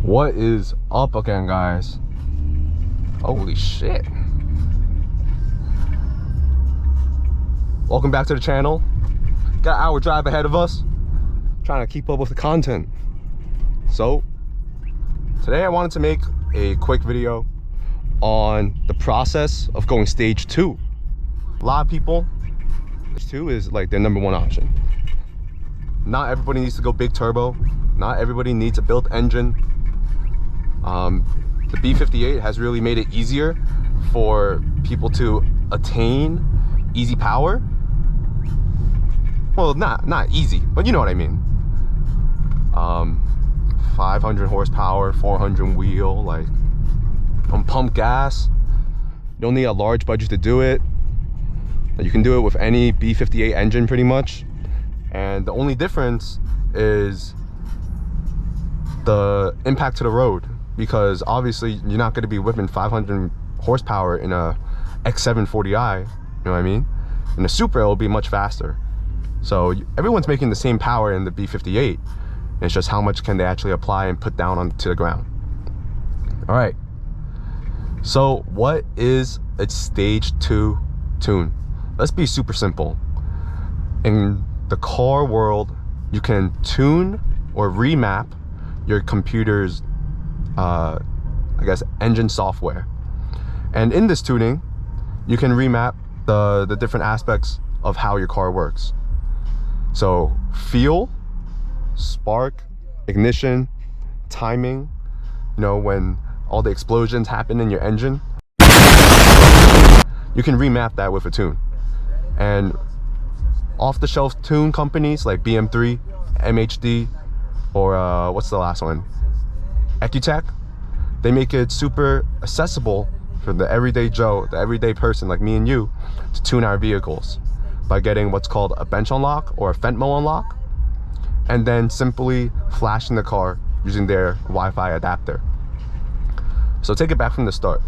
What is up again, guys? Holy shit. Welcome back to the channel. Got an hour drive ahead of us. Trying to keep up with the content. So today I wanted to make a quick video on the process of going stage 2. A lot of people, stage 2 is like their #1 option. Not everybody needs to go big turbo. Not everybody needs a built engine. The B58 has really made it easier for people to attain easy power. Well, not easy, but you know what I mean. 500 horsepower, 400 wheel, like on pump gas. You don't need a large budget to do it. You can do it with any B58 engine pretty much. And the only difference is the impact to the road, because obviously you're not going to be whipping 500 horsepower in a X740i, you know what I mean? In a Supra it'll be much faster. So everyone's making the same power in the B58. It's just how much can they actually apply and put down onto the ground. All right, so what is a stage 2 tune? Let's be super simple. In the car world, you can tune or remap your computer's I guess engine software, and in this tuning you can remap the different aspects of how your car works. So fuel, spark, ignition, timing, you know, when all the explosions happen in your engine, you can remap that with a tune. And off-the-shelf tune companies like BM3, MHD, or what's the last one, Ecutech, they make it super accessible for the everyday Joe, the everyday person like me and you, to tune our vehicles by getting what's called a bench unlock or a Fentmo unlock, and then simply flashing the car using their Wi-Fi adapter. So take it back from the start.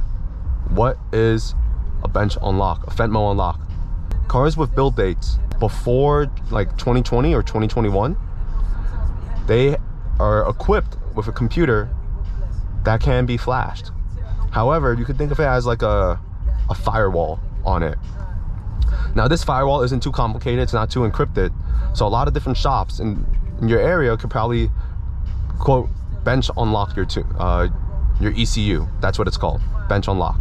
What is a bench unlock, a Fentmo unlock? Cars with build dates before like 2020 or 2021, they are equipped with a computer that can be flashed. However, you could think of it as like a firewall on it. Now this firewall isn't too complicated, it's not too encrypted, so a lot of different shops in your area could probably quote bench unlock your ECU. That's what it's called, bench unlock.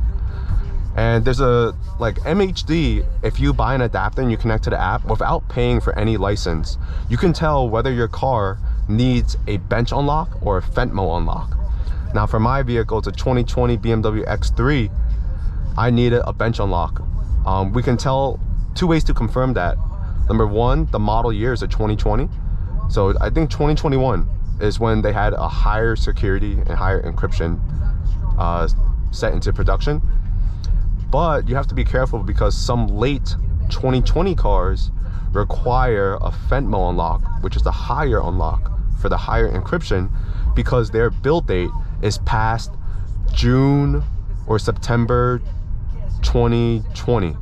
And there's a like MHD, if you buy an adapter and you connect to the app without paying for any license, you can tell whether your car needs a bench unlock or a Fentmo unlock. Now for my vehicle, it's a 2020 BMW X3, I needed a bench unlock. We can tell two ways to confirm that. Number one, the model year is a 2020. So I think 2021 is when they had a higher security and higher encryption set into production. But you have to be careful because some late 2020 cars require a Fentmo unlock, which is the higher unlock for the higher encryption, because their build date is past June or September 2020.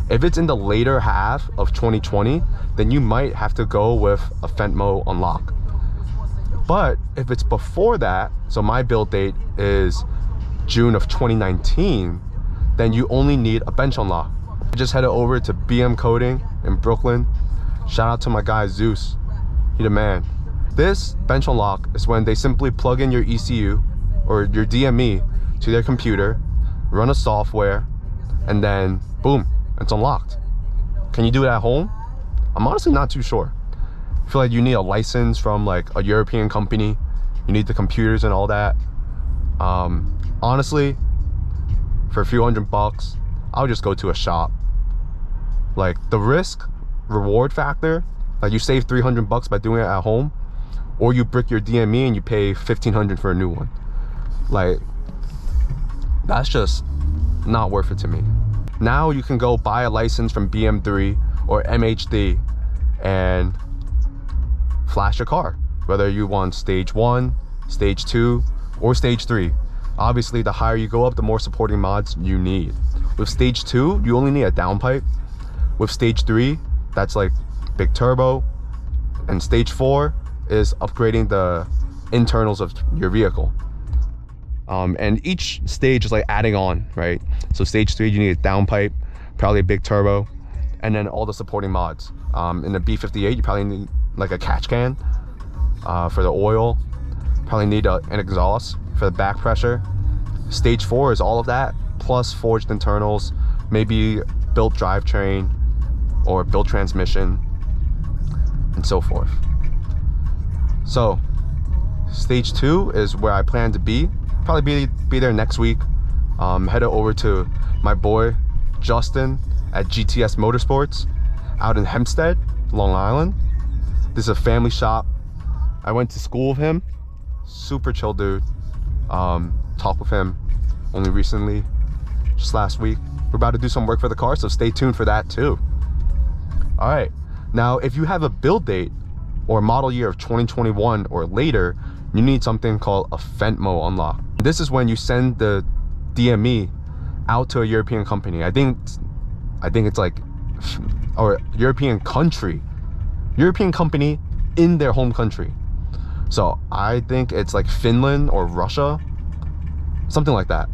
If it's in the later half of 2020, then you might have to go with a Fentmo unlock. But if it's before that, so my build date is June of 2019, then you only need a bench unlock. I just headed over to BM Coding in Brooklyn. Shout out to my guy Zeus, he the man. This bench unlock is when they simply plug in your ECU or your DME to their computer, run a software, and then boom, it's unlocked. Can you do it at home? I'm honestly not too sure. I feel like you need a license from like a European company. You need the computers and all that. Honestly, for a few $100, I'll just go to a shop. Like the risk reward factor, like you save $300 by doing it at home, or you brick your DME and you pay $1,500 for a new one. Like, that's just not worth it to me. Now you can go buy a license from BM3 or MHD and flash your car, whether you want stage 1, stage 2, or stage 3. Obviously, the higher you go up, the more supporting mods you need. With stage 2, you only need a downpipe. With stage 3, that's like big turbo. And stage 4 is upgrading the internals of your vehicle. And each stage is like adding on, right? So stage 3, you need a downpipe, probably a big turbo, and then all the supporting mods. In the B58, you probably need like a catch can for the oil, probably need an exhaust for the back pressure. Stage 4 is all of that, plus forged internals, maybe built drivetrain or built transmission, and so forth. So stage 2 is where I plan to be. Probably be there next week. Head over to my boy Justin at GTS Motorsports out in Hempstead, Long Island. This is a family shop. I went to school with him. Super chill dude. Talked with him only recently, just last week. We're about to do some work for the car, so stay tuned for that too. All right, now if you have a build date or model year of 2021 or later, you need something called a Fentmo unlock. This is when you send the DME out to a European company. I think it's like, or European company in their home country. So I think it's like Finland or Russia, something like that.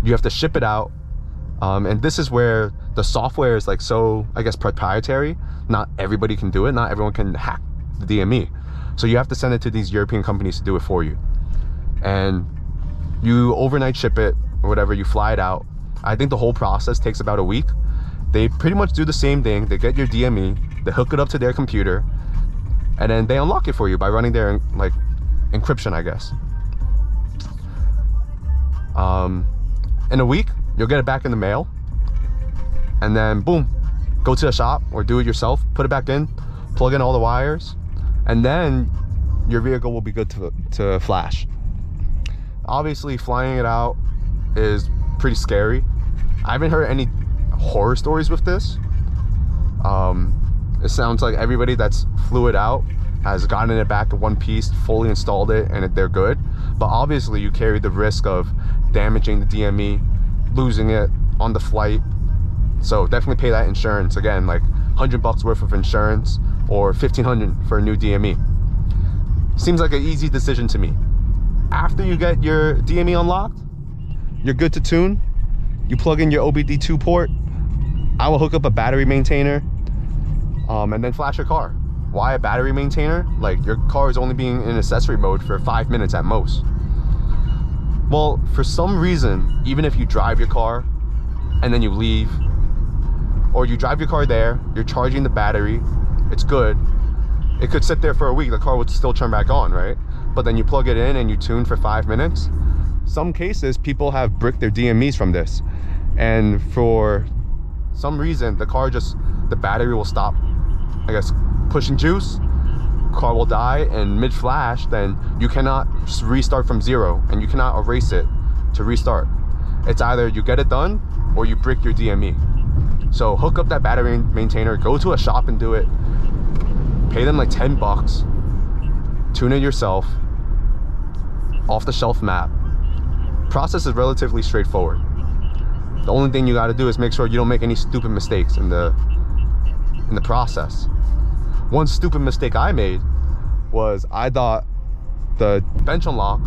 You have to ship it out, and this is where the software is like, so I guess proprietary. Not everybody can do it. Not everyone can hack the DME. So you have to send it to these European companies to do it for you. And you overnight ship it or whatever, you fly it out. I think the whole process takes about a week. They pretty much do the same thing. They get your DME, they hook it up to their computer, and then they unlock it for you by running their like encryption, I guess. In a week, you'll get it back in the mail, and then boom, go to a shop or do it yourself, put it back in, plug in all the wires, and then your vehicle will be good to flash. Obviously, flying it out is pretty scary. I haven't heard any horror stories with this. It sounds like everybody that's flew it out has gotten it back in one piece, fully installed it, and they're good. But obviously you carry the risk of damaging the DME, losing it on the flight. So definitely pay that insurance. Again, like $100 worth of insurance or $1,500 for a new DME. Seems like an easy decision to me. After you get your DME unlocked, you're good to tune. You plug in your OBD2 port. I will hook up a battery maintainer, and then flash your car. Why a battery maintainer? Like, your car is only being in accessory mode for 5 minutes at most. Well, for some reason, even if you drive your car and then you leave, or you drive your car there, you're charging the battery, it's good. It could sit there for a week, the car would still turn back on, right? But then you plug it in and you tune for 5 minutes. Some cases, people have bricked their DMEs from this. And for some reason, the battery will stop, I guess, pushing juice, car will die, and mid-flash, then you cannot restart from zero, and you cannot erase it to restart. It's either you get it done, or you brick your DME. So hook up that battery maintainer, go to a shop and do it. Pay them like $10, tune it yourself, off-the-shelf map. Process is relatively straightforward. The only thing you got to do is make sure you don't make any stupid mistakes in the process. One stupid mistake I made was I thought the bench unlock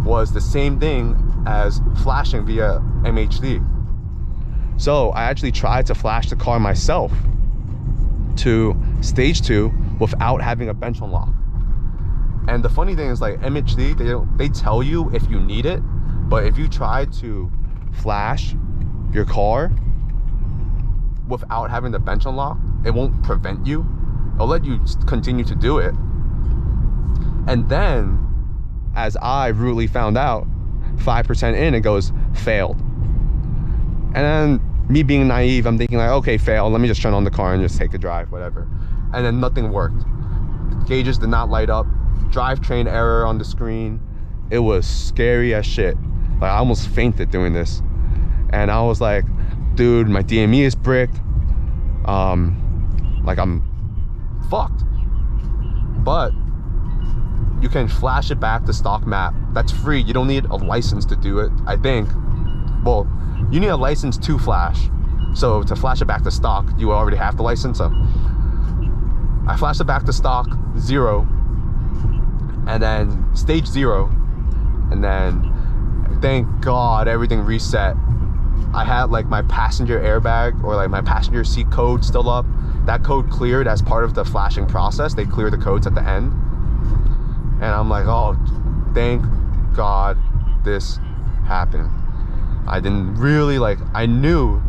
was the same thing as flashing via MHD. So I actually tried to flash the car myself to stage 2 without having a bench unlock. And the funny thing is, like, MHD, they tell you if you need it, but if you try to flash your car without having the bench unlock, it won't prevent you. It'll let you continue to do it. And then, as I rudely found out, 5% in, it goes failed. And then me being naive, I'm thinking like, okay, failed, let me just turn on the car and just take a drive, whatever. And then nothing worked. Gauges did not light up. Drivetrain error on the screen. It was scary as shit. Like, I almost fainted doing this. And I was like, dude, my DME is bricked. Like, I'm fucked. But you can flash it back to stock map. That's free. You don't need a license to do it, I think. Well, you need a license to flash. So to flash it back to stock, you already have the license. So I flashed it back to stock 0, and then stage 0, and then thank God everything reset. I had like my passenger airbag or like my passenger seat code still up. That code cleared as part of the flashing process. They clear the codes at the end, and I'm like, oh, thank God this happened. I didn't really like, I knew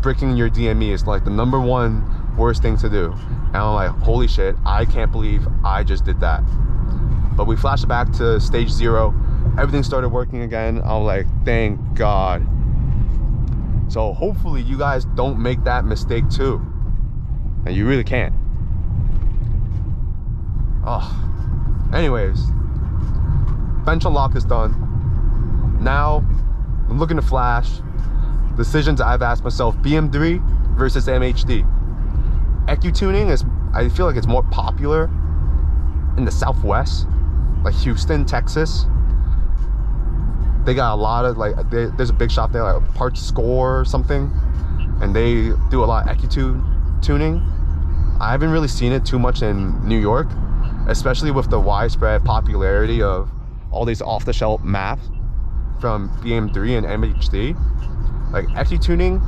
bricking your DME is like the #1 worst thing to do, and I'm like, holy shit, I can't believe I just did that. But we flashed back to stage 0. Everything started working again. I'm like, thank God. So hopefully you guys don't make that mistake too, and you really can't. Oh, anyways, bench unlock is done. Now I'm looking to flash. Decisions I've asked myself: BM3 versus MHD. ECU tuning is, I feel like it's more popular in the Southwest, like Houston, Texas. They got a lot of like, there's a big shop there, like Parts Score or something, and they do a lot of ECU tuning. I haven't really seen it too much in New York, especially with the widespread popularity of all these off-the-shelf maps from BM3 and MHD. Like ECU tuning,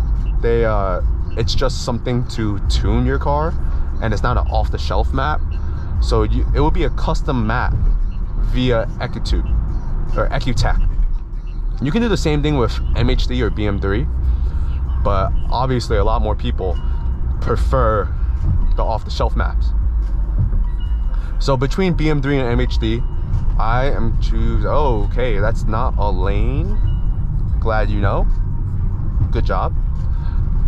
it's just something to tune your car, and it's not an off-the-shelf map. So it would be a custom map via ECU or ECU Tech. You can do the same thing with MHD or BM3, but obviously a lot more people prefer the off-the-shelf maps. So between BM3 and MHD, I am choosing, oh, okay, that's not a lane. Glad you know. Good job.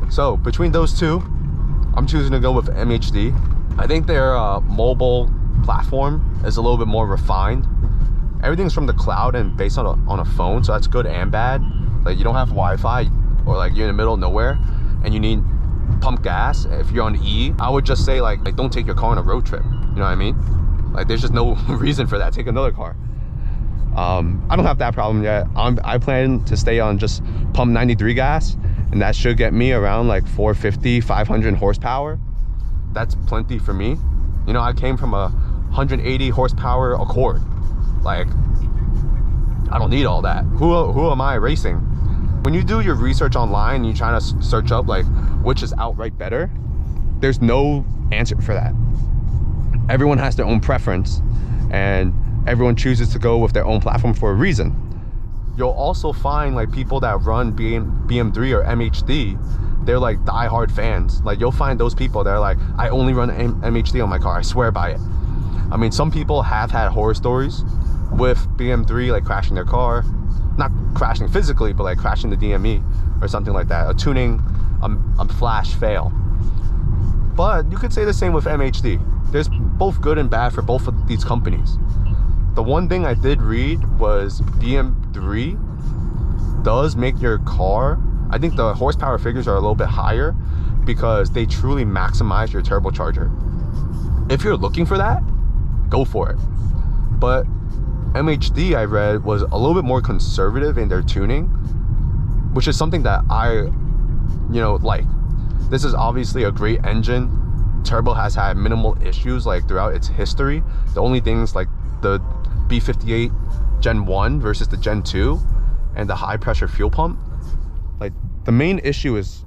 So between those two, I'm choosing to go with MHD. I think their mobile platform is a little bit more refined. Everything's from the cloud and based on a phone, so that's good and bad. Like, you don't have Wi-Fi, or like you're in the middle of nowhere and you need pump gas. If you're on E, I would just say like don't take your car on a road trip. You know what I mean? Like, there's just no reason for that. Take another car. I don't have that problem yet. I plan to stay on just pump 93 gas, and that should get me around like 450, 500 horsepower. That's plenty for me. You know, I came from a 180 horsepower Accord. Like, I don't need all that. Who am I racing? When you do your research online and you try to search up like which is outright better, there's no answer for that. Everyone has their own preference, and everyone chooses to go with their own platform for a reason. You'll also find like people that run BM3 or MHD, they're like diehard fans. Like, you'll find those people that are like, I only run MHD on my car, I swear by it. I mean, some people have had horror stories with BM3, like crashing their car. Not crashing physically, but like crashing the DME or something like that. A tuning, a flash fail. But you could say the same with MHD. There's both good and bad for both of these companies. The one thing I did read was BM3 does make your car, I think the horsepower figures are a little bit higher because they truly maximize your turbocharger. If you're looking for that, go for it. But MHD, I read, was a little bit more conservative in their tuning, which is something that I, like. This is obviously a great engine. Turbo has had minimal issues like throughout its history. The only things like the B58 Gen 1 versus the Gen 2 and the high pressure fuel pump, like the main issue is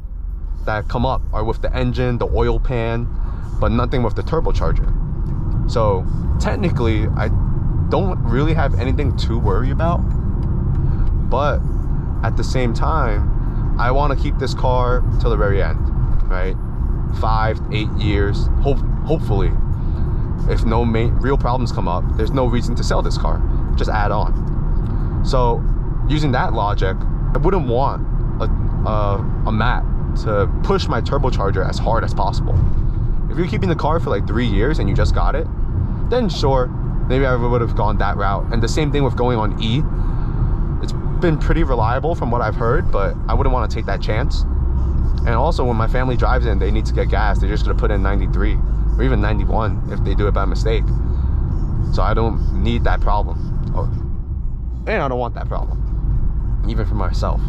that come up are with the engine, the oil pan, but nothing with the turbocharger. So technically I don't really have anything to worry about, but at the same time I want to keep this car till the very end, right? 5 to 8 years, hopefully. If no real problems come up, there's no reason to sell this car. Just add on. So using that logic, I wouldn't want a mat to push my turbocharger as hard as possible. If you're keeping the car for like 3 years and you just got it, then sure, maybe I would have gone that route. And the same thing with going on E. It's been pretty reliable from what I've heard, but I wouldn't want to take that chance. And also, when my family drives in, they need to get gas, they're just gonna put in 93 or even 91 if they do it by mistake. So I don't need that problem, and I don't want that problem, even for myself.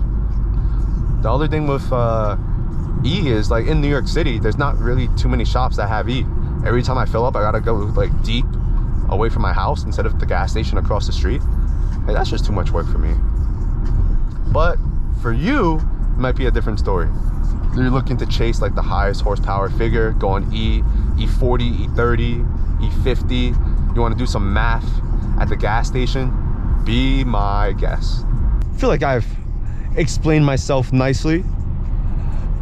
The other thing with E is, like, in New York City, there's not really too many shops that have E. Every time I fill up, I gotta go like deep away from my house instead of the gas station across the street, hey, that's just too much work for me. But for you, it might be a different story. You're looking to chase like the highest horsepower figure, go on E40, E30, E50. You want to do some math at the gas station? Be my guest. I feel like I've explained myself nicely,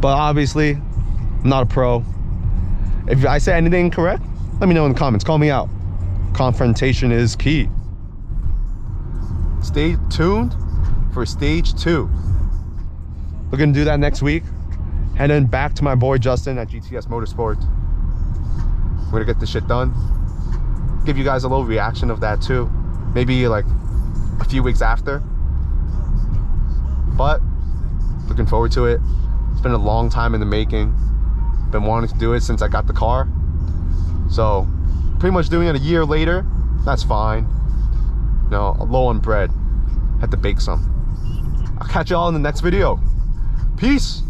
but obviously I'm not a pro. If I say anything incorrect, let me know in the comments. Call me out. Confrontation is key. Stay tuned for stage 2. We're gonna do that next week. And then back to my boy Justin at GTS Motorsport. We're gonna get this shit done. Give you guys a little reaction of that too. Maybe like a few weeks after. But looking forward to it. It's been a long time in the making. Been wanting to do it since I got the car. So pretty much doing it a year later, that's fine. You know, low on bread. Had to bake some. I'll catch y'all in the next video. Peace.